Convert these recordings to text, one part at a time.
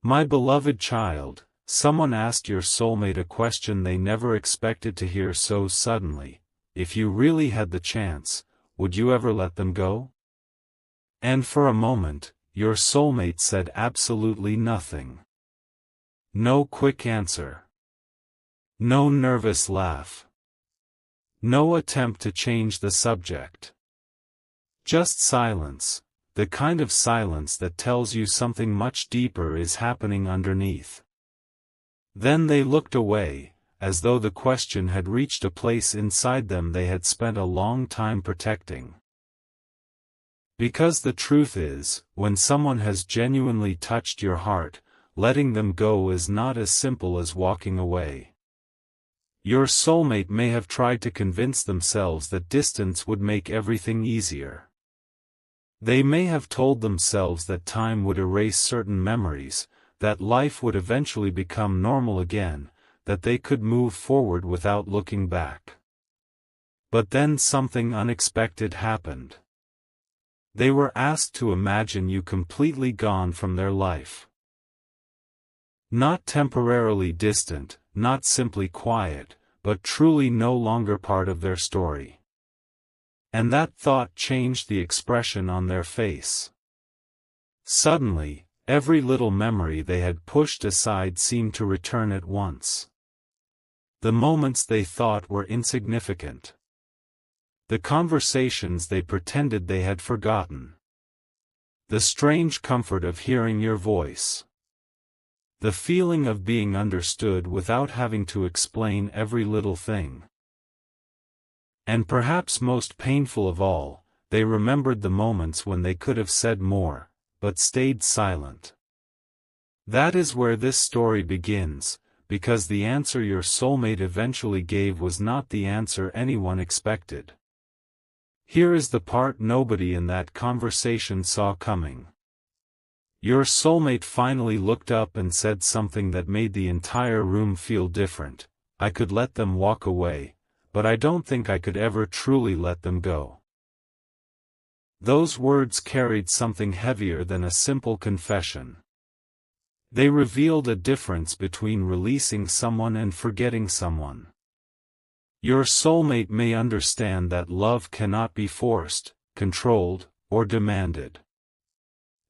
My beloved child, someone asked your soulmate a question they never expected to hear so suddenly. If you really had the chance, would you ever let them go? And for a moment, your soulmate said absolutely nothing. No quick answer. No nervous laugh. No attempt to change the subject. Just silence, the kind of silence that tells you something much deeper is happening underneath. Then they looked away, as though the question had reached a place inside them they had spent a long time protecting. Because the truth is, when someone has genuinely touched your heart, letting them go is not as simple as walking away. Your soulmate may have tried to convince themselves that distance would make everything easier. They may have told themselves that time would erase certain memories, that life would eventually become normal again, that they could move forward without looking back. But then something unexpected happened. They were asked to imagine you completely gone from their life. Not temporarily distant, not simply quiet, but truly no longer part of their story. And that thought changed the expression on their face. Suddenly, every little memory they had pushed aside seemed to return at once. The moments they thought were insignificant. The conversations they pretended they had forgotten. The strange comfort of hearing your voice. The feeling of being understood without having to explain every little thing. And perhaps most painful of all, they remembered the moments when they could have said more, but stayed silent. That is where this story begins, because the answer your soulmate eventually gave was not the answer anyone expected. Here is the part nobody in that conversation saw coming. Your soulmate finally looked up and said something that made the entire room feel different. I could let them walk away, but I don't think I could ever truly let them go. Those words carried something heavier than a simple confession. They revealed a difference between releasing someone and forgetting someone. Your soulmate may understand that love cannot be forced, controlled, or demanded.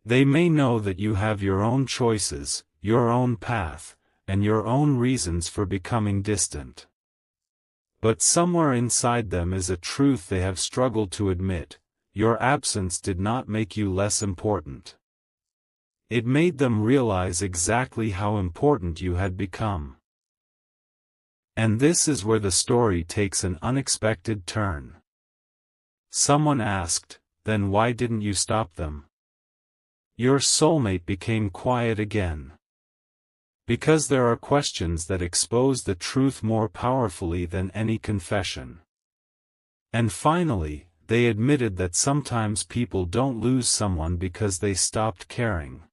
They may know that you have your own choices, your own path, and your own reasons for becoming distant. But somewhere inside them is a truth they have struggled to admit: your absence did not make you less important. It made them realize exactly how important you had become. And this is where the story takes an unexpected turn. Someone asked, "Then why didn't you stop them?" Your soulmate became quiet again. Because there are questions that expose the truth more powerfully than any confession. And finally, they admitted that sometimes people don't lose someone because they stopped caring.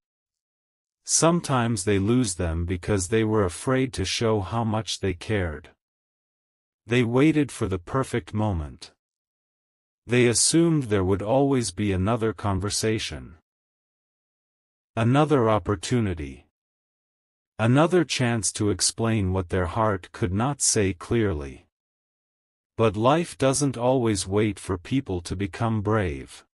Sometimes they lose them because they were afraid to show how much they cared. They waited for the perfect moment. They assumed there would always be another conversation. Another opportunity. Another chance to explain what their heart could not say clearly. But life doesn't always wait for people to become brave.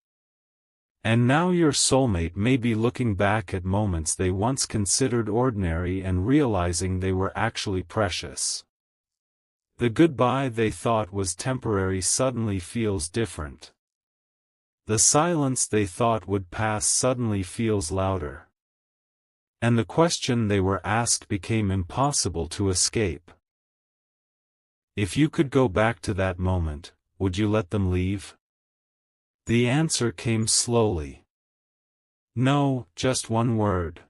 And now your soulmate may be looking back at moments they once considered ordinary and realizing they were actually precious. The goodbye they thought was temporary suddenly feels different. The silence they thought would pass suddenly feels louder. And the question they were asked became impossible to escape. If you could go back to that moment, would you let them leave? The answer came slowly. No, just one word.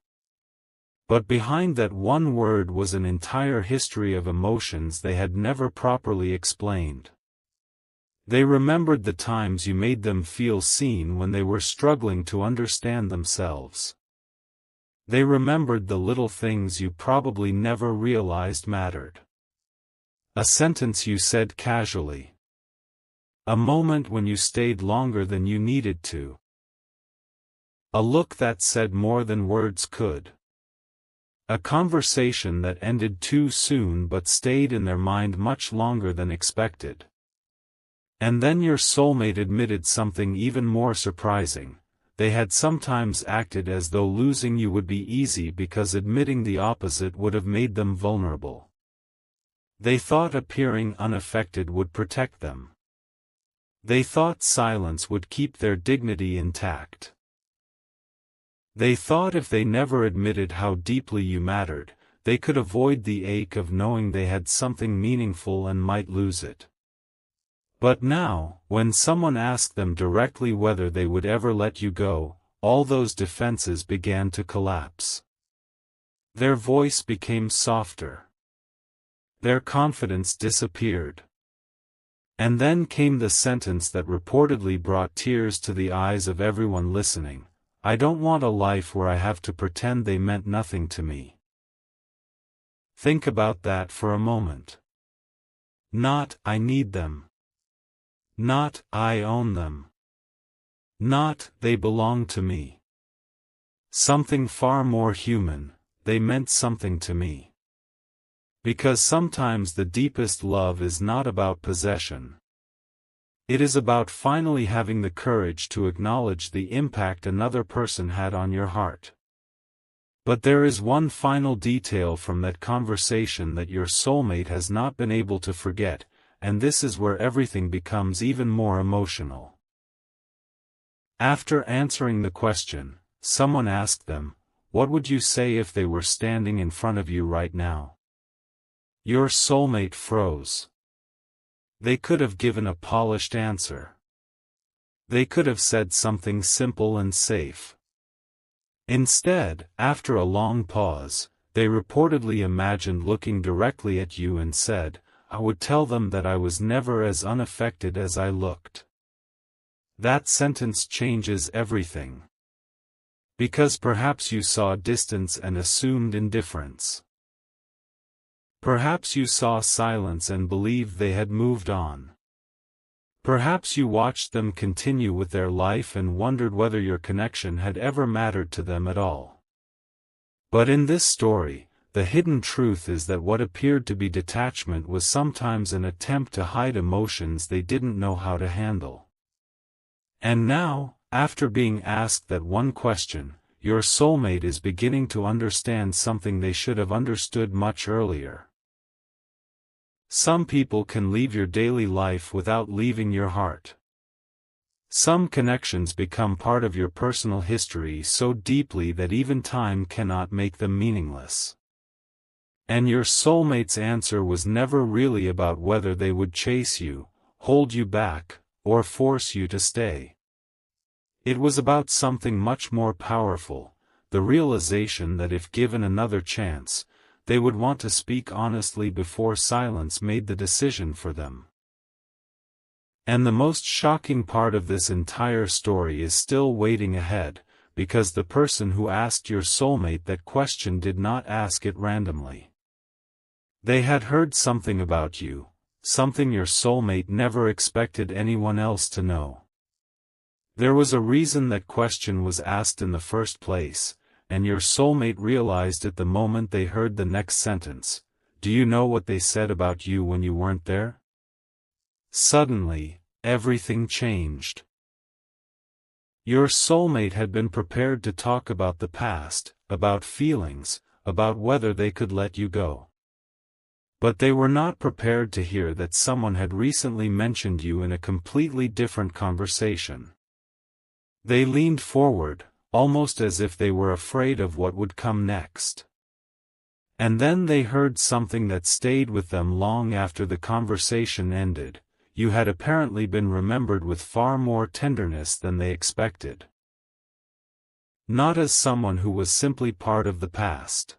But behind that one word was an entire history of emotions they had never properly explained. They remembered the times you made them feel seen when they were struggling to understand themselves. They remembered the little things you probably never realized mattered. A sentence you said casually. A moment when you stayed longer than you needed to. A look that said more than words could. A conversation that ended too soon but stayed in their mind much longer than expected. And then your soulmate admitted something even more surprising. They had sometimes acted as though losing you would be easy because admitting the opposite would have made them vulnerable. They thought appearing unaffected would protect them. They thought silence would keep their dignity intact. They thought if they never admitted how deeply you mattered, they could avoid the ache of knowing they had something meaningful and might lose it. But now, when someone asked them directly whether they would ever let you go, all those defenses began to collapse. Their voice became softer. Their confidence disappeared. And then came the sentence that reportedly brought tears to the eyes of everyone listening: "I don't want a life where I have to pretend they meant nothing to me." Think about that for a moment. Not, "I need them." Not, "I own them." Not, "they belong to me." Something far more human: they meant something to me. Because sometimes the deepest love is not about possession. It is about finally having the courage to acknowledge the impact another person had on your heart. But there is one final detail from that conversation that your soulmate has not been able to forget, and this is where everything becomes even more emotional. After answering the question, someone asked them, "What would you say if they were standing in front of you right now?" Your soulmate froze. They could have given a polished answer. They could have said something simple and safe. Instead, after a long pause, they reportedly imagined looking directly at you and said, "I would tell them that I was never as unaffected as I looked." That sentence changes everything. Because perhaps you saw distance and assumed indifference. Perhaps you saw silence and believed they had moved on. Perhaps you watched them continue with their life and wondered whether your connection had ever mattered to them at all. But in this story, the hidden truth is that what appeared to be detachment was sometimes an attempt to hide emotions they didn't know how to handle. And now, after being asked that one question, your soulmate is beginning to understand something they should have understood much earlier. Some people can leave your daily life without leaving your heart. Some connections become part of your personal history so deeply that even time cannot make them meaningless. And your soulmate's answer was never really about whether they would chase you, hold you back, or force you to stay. It was about something much more powerful, the realization that if given another chance, they would want to speak honestly before silence made the decision for them. And the most shocking part of this entire story is still waiting ahead, because the person who asked your soulmate that question did not ask it randomly. They had heard something about you, something your soulmate never expected anyone else to know. There was a reason that question was asked in the first place, and your soulmate realized it the moment they heard the next sentence. "Do you know what they said about you when you weren't there?" Suddenly, everything changed. Your soulmate had been prepared to talk about the past, about feelings, about whether they could let you go. But they were not prepared to hear that someone had recently mentioned you in a completely different conversation. They leaned forward, almost as if they were afraid of what would come next. And then they heard something that stayed with them long after the conversation ended. You had apparently been remembered with far more tenderness than they expected. Not as someone who was simply part of the past.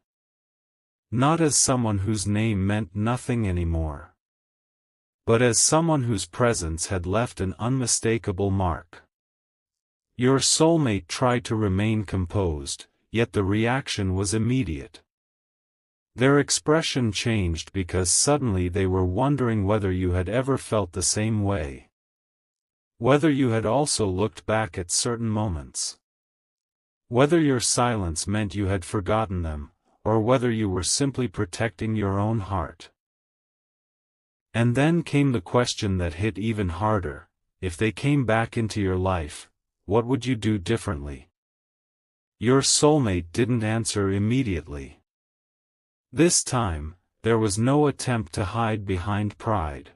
Not as someone whose name meant nothing anymore. But as someone whose presence had left an unmistakable mark. Your soulmate tried to remain composed, yet the reaction was immediate. Their expression changed because suddenly they were wondering whether you had ever felt the same way. Whether you had also looked back at certain moments. Whether your silence meant you had forgotten them, or whether you were simply protecting your own heart. And then came the question that hit even harder: if they came back into your life, what would you do differently? Your soulmate didn't answer immediately. This time, there was no attempt to hide behind pride.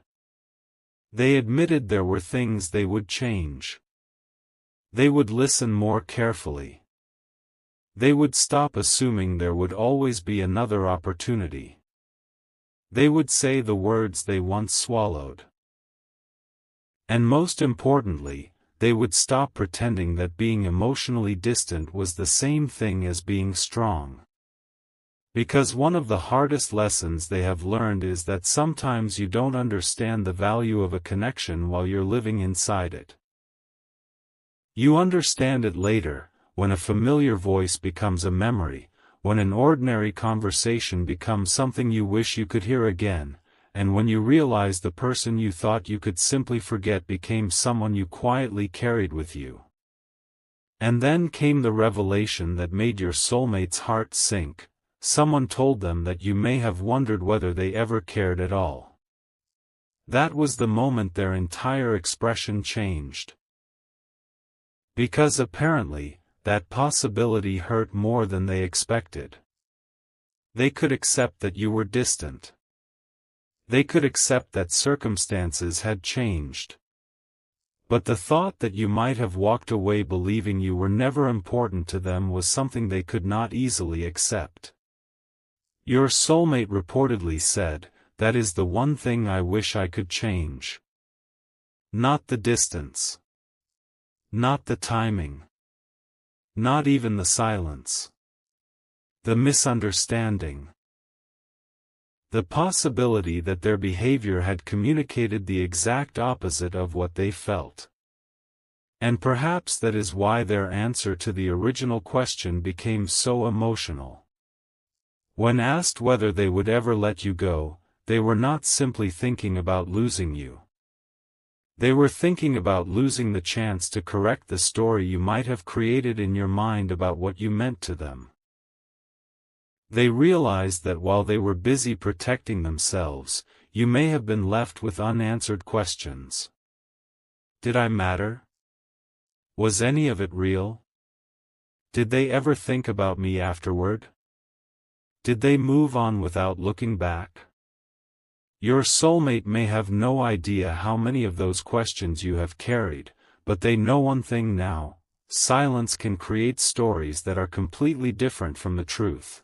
They admitted there were things they would change. They would listen more carefully. They would stop assuming there would always be another opportunity. They would say the words they once swallowed. And most importantly, they would stop pretending that being emotionally distant was the same thing as being strong. Because one of the hardest lessons they have learned is that sometimes you don't understand the value of a connection while you're living inside it. You understand it later, when a familiar voice becomes a memory, when an ordinary conversation becomes something you wish you could hear again, and when you realize the person you thought you could simply forget became someone you quietly carried with you. And then came the revelation that made your soulmate's heart sink. Someone told them that you may have wondered whether they ever cared at all. That was the moment their entire expression changed. Because apparently, that possibility hurt more than they expected. They could accept that you were distant. They could accept that circumstances had changed. But the thought that you might have walked away believing you were never important to them was something they could not easily accept. Your soulmate reportedly said, "That is the one thing I wish I could change." Not the distance. Not the timing. Not even the silence. The misunderstanding. The possibility that their behavior had communicated the exact opposite of what they felt. And perhaps that is why their answer to the original question became so emotional. When asked whether they would ever let you go, they were not simply thinking about losing you. They were thinking about losing the chance to correct the story you might have created in your mind about what you meant to them. They realized that while they were busy protecting themselves, you may have been left with unanswered questions. Did I matter? Was any of it real? Did they ever think about me afterward? Did they move on without looking back? Your soulmate may have no idea how many of those questions you have carried, but they know one thing now: silence can create stories that are completely different from the truth.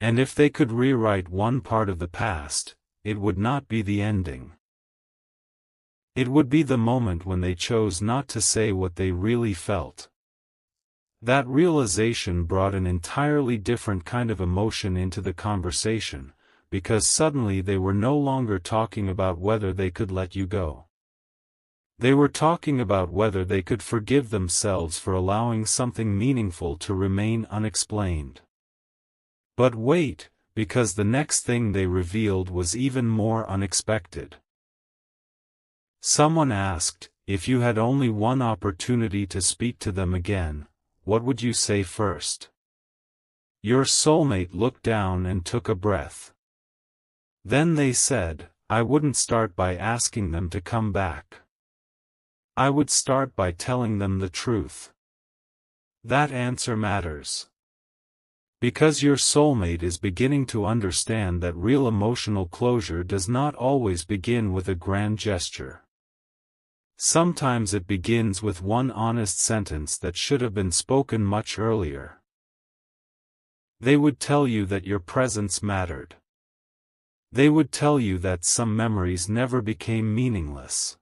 And if they could rewrite one part of the past, it would not be the ending. It would be the moment when they chose not to say what they really felt. That realization brought an entirely different kind of emotion into the conversation, because suddenly they were no longer talking about whether they could let you go. They were talking about whether they could forgive themselves for allowing something meaningful to remain unexplained. But wait, because the next thing they revealed was even more unexpected. Someone asked, if you had only one opportunity to speak to them again, what would you say first? Your soulmate looked down and took a breath. Then they said, I wouldn't start by asking them to come back. I would start by telling them the truth. That answer matters. Because your soulmate is beginning to understand that real emotional closure does not always begin with a grand gesture. Sometimes it begins with one honest sentence that should have been spoken much earlier. They would tell you that your presence mattered. They would tell you that some memories never became meaningless.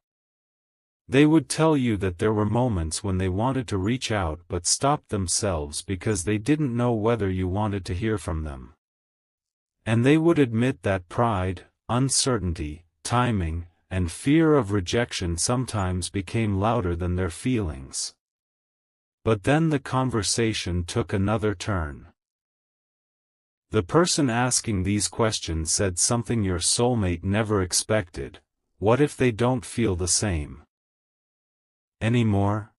They would tell you that there were moments when they wanted to reach out but stopped themselves because they didn't know whether you wanted to hear from them. And they would admit that pride, uncertainty, timing, and fear of rejection sometimes became louder than their feelings. But then the conversation took another turn. The person asking these questions said something your soulmate never expected: what if they don't feel the same anymore?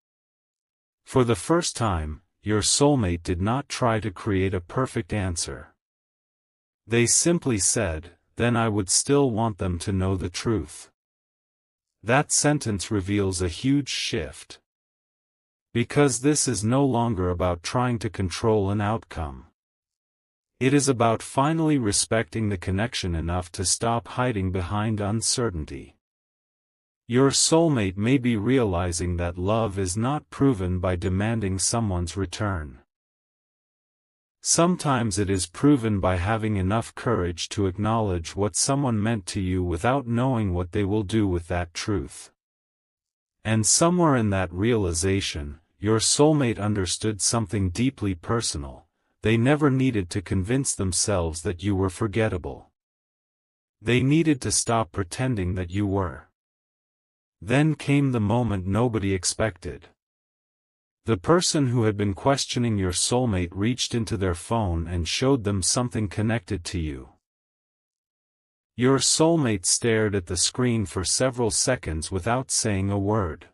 For the first time, your soulmate did not try to create a perfect answer. They simply said, "Then I would still want them to know the truth." That sentence reveals a huge shift. Because this is no longer about trying to control an outcome. It is about finally respecting the connection enough to stop hiding behind uncertainty. Your soulmate may be realizing that love is not proven by demanding someone's return. Sometimes it is proven by having enough courage to acknowledge what someone meant to you without knowing what they will do with that truth. And somewhere in that realization, your soulmate understood something deeply personal. They never needed to convince themselves that you were forgettable. They needed to stop pretending that you were. Then came the moment nobody expected. The person who had been questioning your soulmate reached into their phone and showed them something connected to you. Your soulmate stared at the screen for several seconds without saying a word.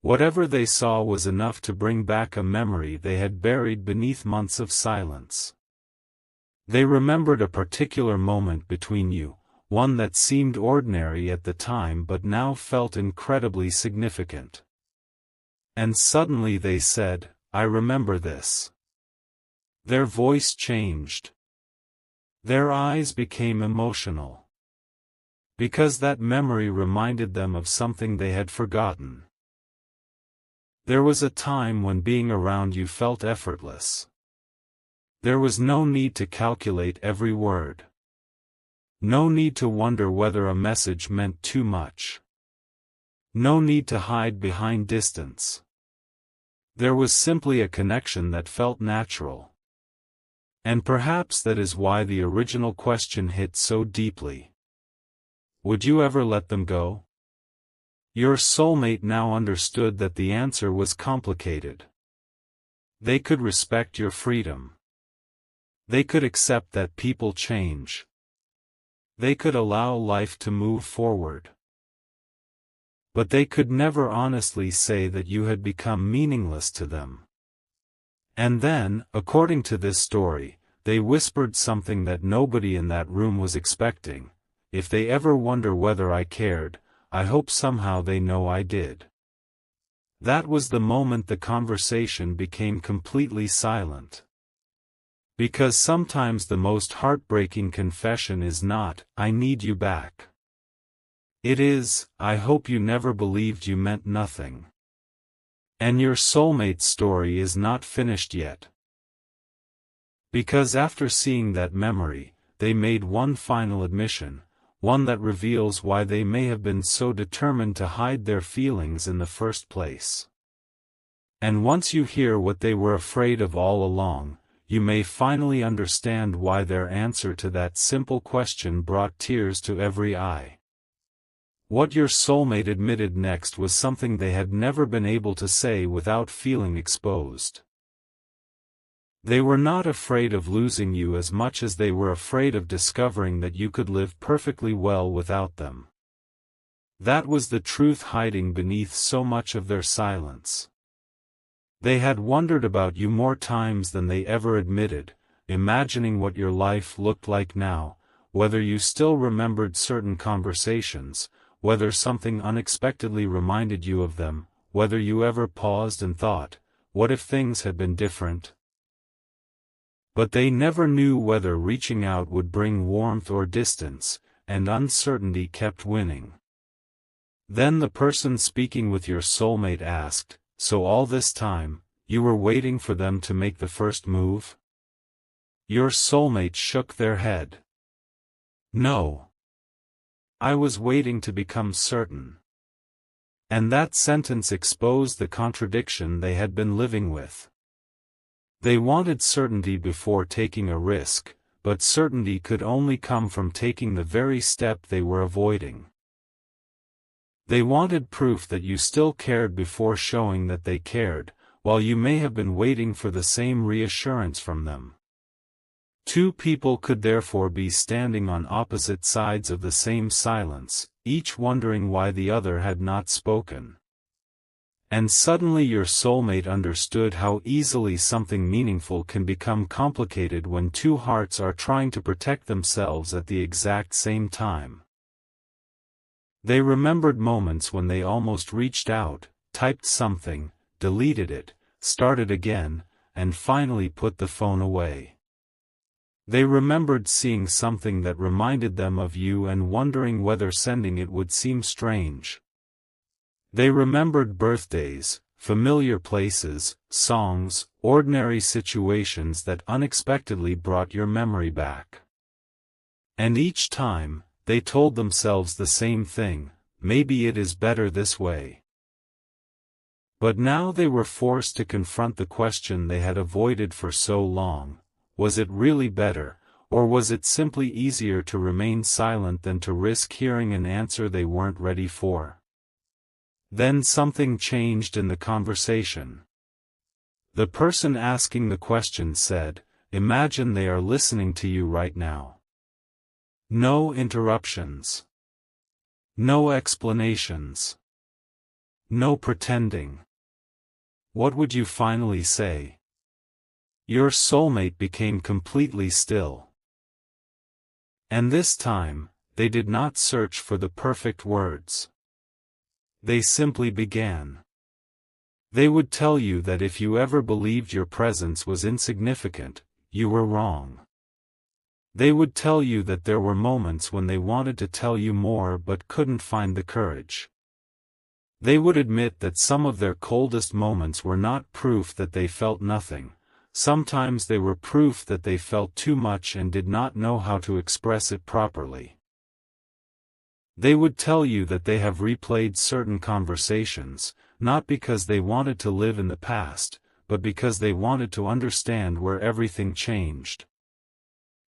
Whatever they saw was enough to bring back a memory they had buried beneath months of silence. They remembered a particular moment between you, one that seemed ordinary at the time but now felt incredibly significant. And suddenly they said, "I remember this." Their voice changed. Their eyes became emotional. Because that memory reminded them of something they had forgotten. There was a time when being around you felt effortless. There was no need to calculate every word. No need to wonder whether a message meant too much. No need to hide behind distance. There was simply a connection that felt natural. And perhaps that is why the original question hit so deeply. Would you ever let them go? Your soulmate now understood that the answer was complicated. They could respect your freedom. They could accept that people change. They could allow life to move forward. But they could never honestly say that you had become meaningless to them. And then, according to this story, they whispered something that nobody in that room was expecting. "If they ever wonder whether I cared, I hope somehow they know I did." That was the moment the conversation became completely silent. Because sometimes the most heartbreaking confession is not, "I need you back." It is, "I hope you never believed you meant nothing." And your soulmate's story is not finished yet. Because after seeing that memory, they made one final admission, one that reveals why they may have been so determined to hide their feelings in the first place. And once you hear what they were afraid of all along, you may finally understand why their answer to that simple question brought tears to every eye. What your soulmate admitted next was something they had never been able to say without feeling exposed. They were not afraid of losing you as much as they were afraid of discovering that you could live perfectly well without them. That was the truth hiding beneath so much of their silence. They had wondered about you more times than they ever admitted, imagining what your life looked like now, whether you still remembered certain conversations, whether something unexpectedly reminded you of them, whether you ever paused and thought, "What if things had been different?" But they never knew whether reaching out would bring warmth or distance, and uncertainty kept winning. Then the person speaking with your soulmate asked, "So all this time, you were waiting for them to make the first move?" Your soulmate shook their head. "No. I was waiting to become certain." And that sentence exposed the contradiction they had been living with. They wanted certainty before taking a risk, but certainty could only come from taking the very step they were avoiding. They wanted proof that you still cared before showing that they cared, while you may have been waiting for the same reassurance from them. Two people could therefore be standing on opposite sides of the same silence, each wondering why the other had not spoken. And suddenly your soulmate understood how easily something meaningful can become complicated when two hearts are trying to protect themselves at the exact same time. They remembered moments when they almost reached out, typed something, deleted it, started again, and finally put the phone away. They remembered seeing something that reminded them of you and wondering whether sending it would seem strange. They remembered birthdays, familiar places, songs, ordinary situations that unexpectedly brought your memory back. And each time, they told themselves the same thing: maybe it is better this way. But now they were forced to confront the question they had avoided for so long: was it really better, or was it simply easier to remain silent than to risk hearing an answer they weren't ready for? Then something changed in the conversation. The person asking the question said, "Imagine they are listening to you right now. No interruptions. No explanations. No pretending. What would you finally say?" Your soulmate became completely still. And this time, they did not search for the perfect words. They simply began. They would tell you that if you ever believed your presence was insignificant, you were wrong. They would tell you that there were moments when they wanted to tell you more but couldn't find the courage. They would admit that some of their coldest moments were not proof that they felt nothing. Sometimes they were proof that they felt too much and did not know how to express it properly. They would tell you that they have replayed certain conversations, not because they wanted to live in the past, but because they wanted to understand where everything changed.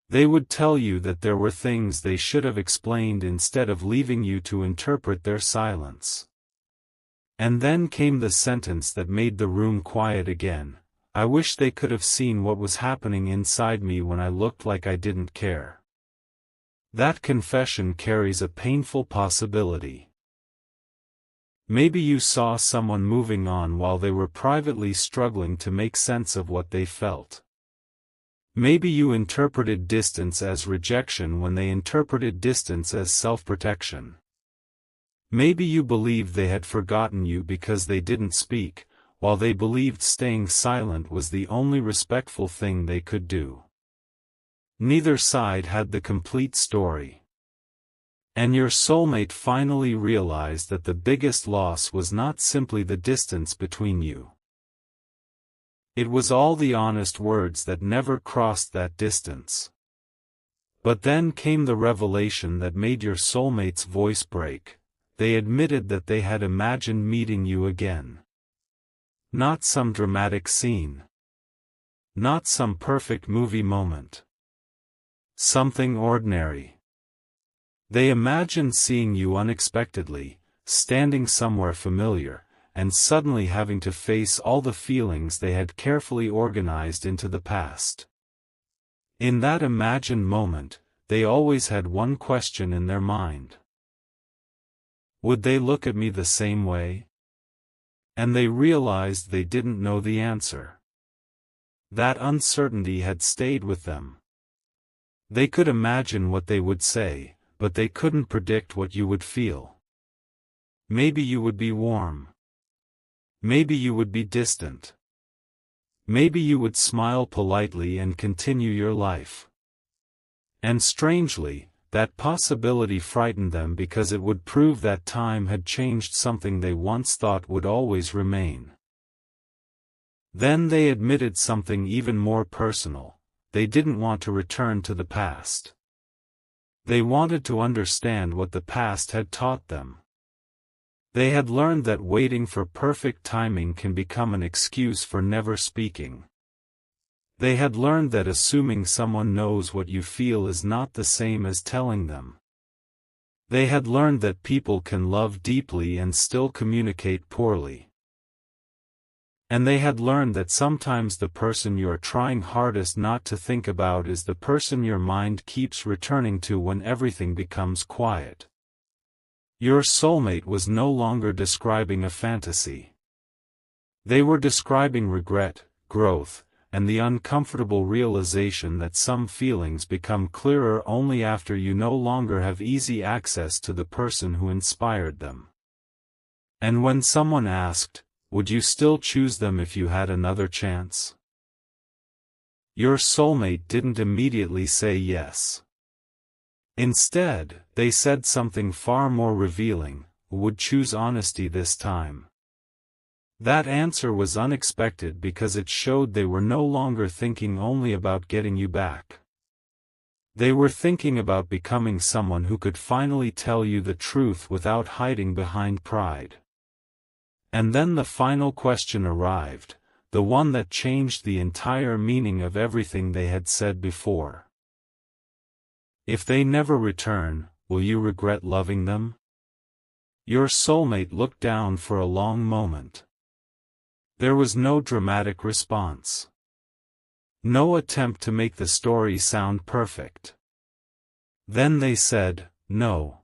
They would tell you that there were things they should have explained instead of leaving you to interpret their silence. And then came the sentence that made the room quiet again: "I wish they could have seen what was happening inside me when I looked like I didn't care." That confession carries a painful possibility. Maybe you saw someone moving on while they were privately struggling to make sense of what they felt. Maybe you interpreted distance as rejection when they interpreted distance as self-protection. Maybe you believed they had forgotten you because they didn't speak, while they believed staying silent was the only respectful thing they could do. Neither side had the complete story. And your soulmate finally realized that the biggest loss was not simply the distance between you. It was all the honest words that never crossed that distance. But then came the revelation that made your soulmate's voice break. They admitted that they had imagined meeting you again. Not some dramatic scene. Not some perfect movie moment. Something ordinary. They imagined seeing you unexpectedly, standing somewhere familiar, and suddenly having to face all the feelings they had carefully organized into the past. In that imagined moment, they always had one question in their mind. Would they look at me the same way? And they realized they didn't know the answer. That uncertainty had stayed with them. They could imagine what they would say, but they couldn't predict what you would feel. Maybe you would be warm. Maybe you would be distant. Maybe you would smile politely and continue your life. And strangely, that possibility frightened them because it would prove that time had changed something they once thought would always remain. Then they admitted something even more personal: they didn't want to return to the past. They wanted to understand what the past had taught them. They had learned that waiting for perfect timing can become an excuse for never speaking. They had learned that assuming someone knows what you feel is not the same as telling them. They had learned that people can love deeply and still communicate poorly. And they had learned that sometimes the person you're trying hardest not to think about is the person your mind keeps returning to when everything becomes quiet. Your soulmate was no longer describing a fantasy. They were describing regret, growth, and the uncomfortable realization that some feelings become clearer only after you no longer have easy access to the person who inspired them. And when someone asked, "Would you still choose them if you had another chance?" Your soulmate didn't immediately say yes. Instead, they said something far more revealing: "Would choose honesty this time." That answer was unexpected because it showed they were no longer thinking only about getting you back. They were thinking about becoming someone who could finally tell you the truth without hiding behind pride. And then the final question arrived, the one that changed the entire meaning of everything they had said before. If they never return, will you regret loving them? Your soulmate looked down for a long moment. There was no dramatic response. No attempt to make the story sound perfect. Then they said, "No.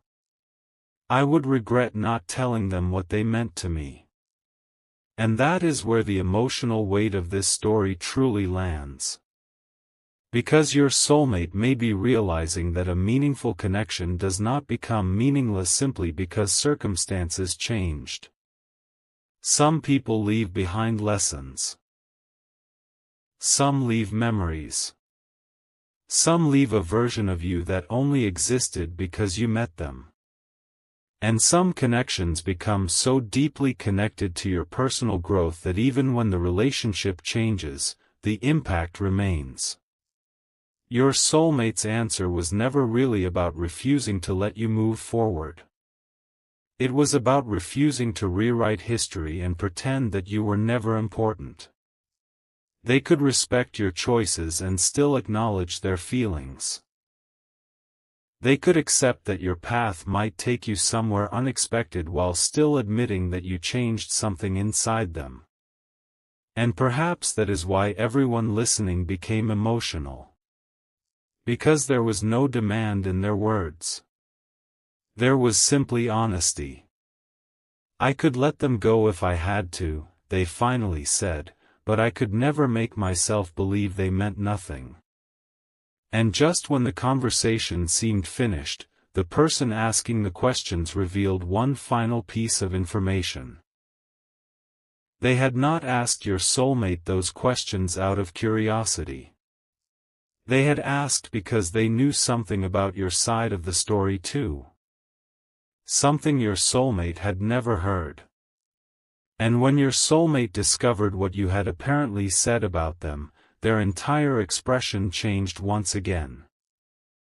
I would regret not telling them what they meant to me." And that is where the emotional weight of this story truly lands. Because your soulmate may be realizing that a meaningful connection does not become meaningless simply because circumstances changed. Some people leave behind lessons. Some leave memories. Some leave a version of you that only existed because you met them. And some connections become so deeply connected to your personal growth that even when the relationship changes, the impact remains. Your soulmate's answer was never really about refusing to let you move forward. It was about refusing to rewrite history and pretend that you were never important. They could respect your choices and still acknowledge their feelings. They could accept that your path might take you somewhere unexpected while still admitting that you changed something inside them. And perhaps that is why everyone listening became emotional. Because there was no demand in their words. There was simply honesty. "I could let them go if I had to," they finally said, "but I could never make myself believe they meant nothing." And just when the conversation seemed finished, the person asking the questions revealed one final piece of information. They had not asked your soulmate those questions out of curiosity. They had asked because they knew something about your side of the story too. Something your soulmate had never heard. And when your soulmate discovered what you had apparently said about them, their entire expression changed once again.